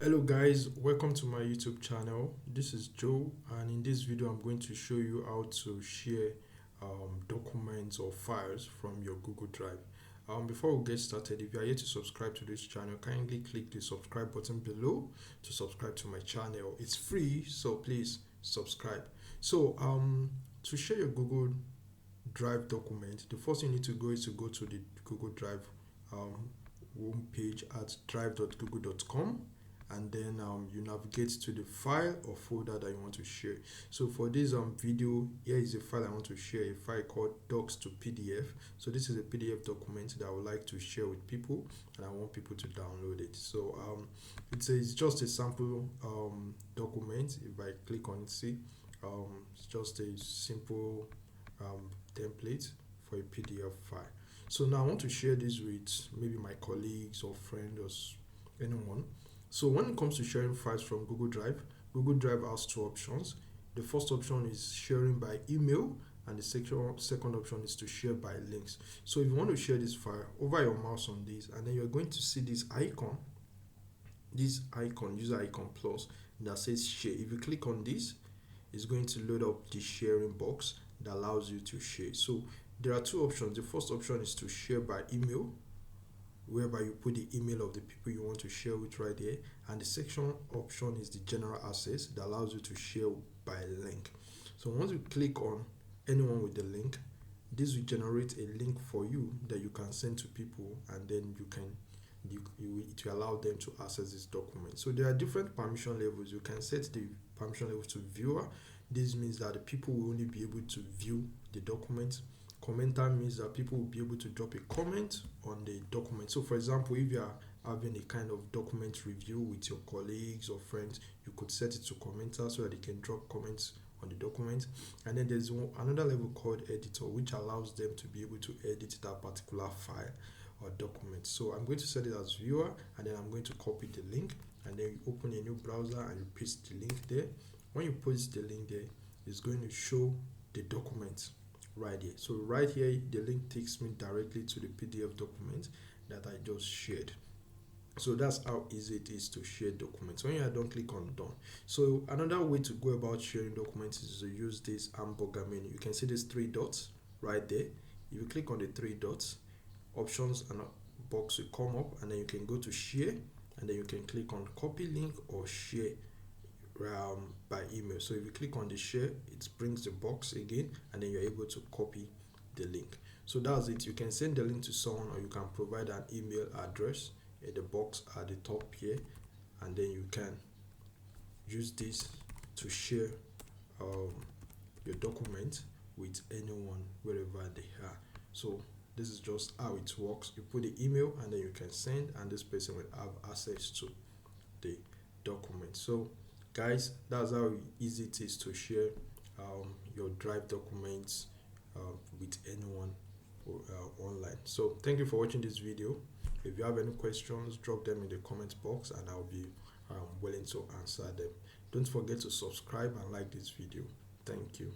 Hello guys, welcome to my YouTube channel. This is Joe, and in this video I'm going to show you how to share documents or files from your Google Drive. Before we get started, if you are yet to subscribe to this channel, kindly click the subscribe button below to subscribe to my channel. It's free, so please subscribe. To share your Google Drive document, the first thing you need to go is to go to the Google Drive home page at drive.google.com, and then you navigate to the file or folder that you want to share. So for this video, here is a file I want to share, a file called docs to PDF. So this is a PDF document that I would like to share with people, and I want people to download it. So it's just a sample document. If I click on it, see, it's just a simple template for a PDF file. So now I want to share this with maybe my colleagues or friends or anyone. So when it comes to sharing files from Google Drive has two options. The first option is sharing by email, and the second option is to share by links. So if you want to share this file, over your mouse on this, and then you're going to see this icon, user icon plus, that says share. If you click on this, it's going to load up the sharing box that allows you to share. So there are two options. The first option is to share by email, whereby you put the email of the people you want to share with right there, and the second option is the general access that allows you to share by link. So once you click on anyone with the link, this will generate a link for you that you can send to people, and then it will allow them to access this document. So there are different permission levels. You can set the permission level to viewer. This means that the people will only be able to view the document. Commenter means that people will be able to drop a comment on the document. So for example, if you are having a kind of document review with your colleagues or friends, you could set it to commenter so that they can drop comments on the document. And then there's another level called editor, which allows them to be able to edit that particular file or document. So I'm going to set it as viewer, and then I'm going to copy the link, and then you open a new browser and you paste the link there. When you paste the link there, it's going to show the document right here. So right here, the link takes me directly to the PDF document that I just shared. So that's how easy it is to share documents. When you are done, click on done. So another way to go about sharing documents is to use this hamburger menu. You can see these three dots right there. If you click on the three dots, options and a box will come up, and then you can go to share, and then you can click on copy link or share by email. So if you click on the share, it brings the box again, and then you're able to copy the link. So that's it. You can send the link to someone, or you can provide an email address in the box at the top here, and then you can use this to share your document with anyone wherever they are. So this is just how it works. You put the email, and then you can send, and this person will have access to the document. So guys, that's how easy it is to share your Drive documents with anyone online. So thank you for watching this video. If you have any questions, drop them in the comment box, and I'll be willing to answer them. Don't forget to subscribe and like this video. Thank you.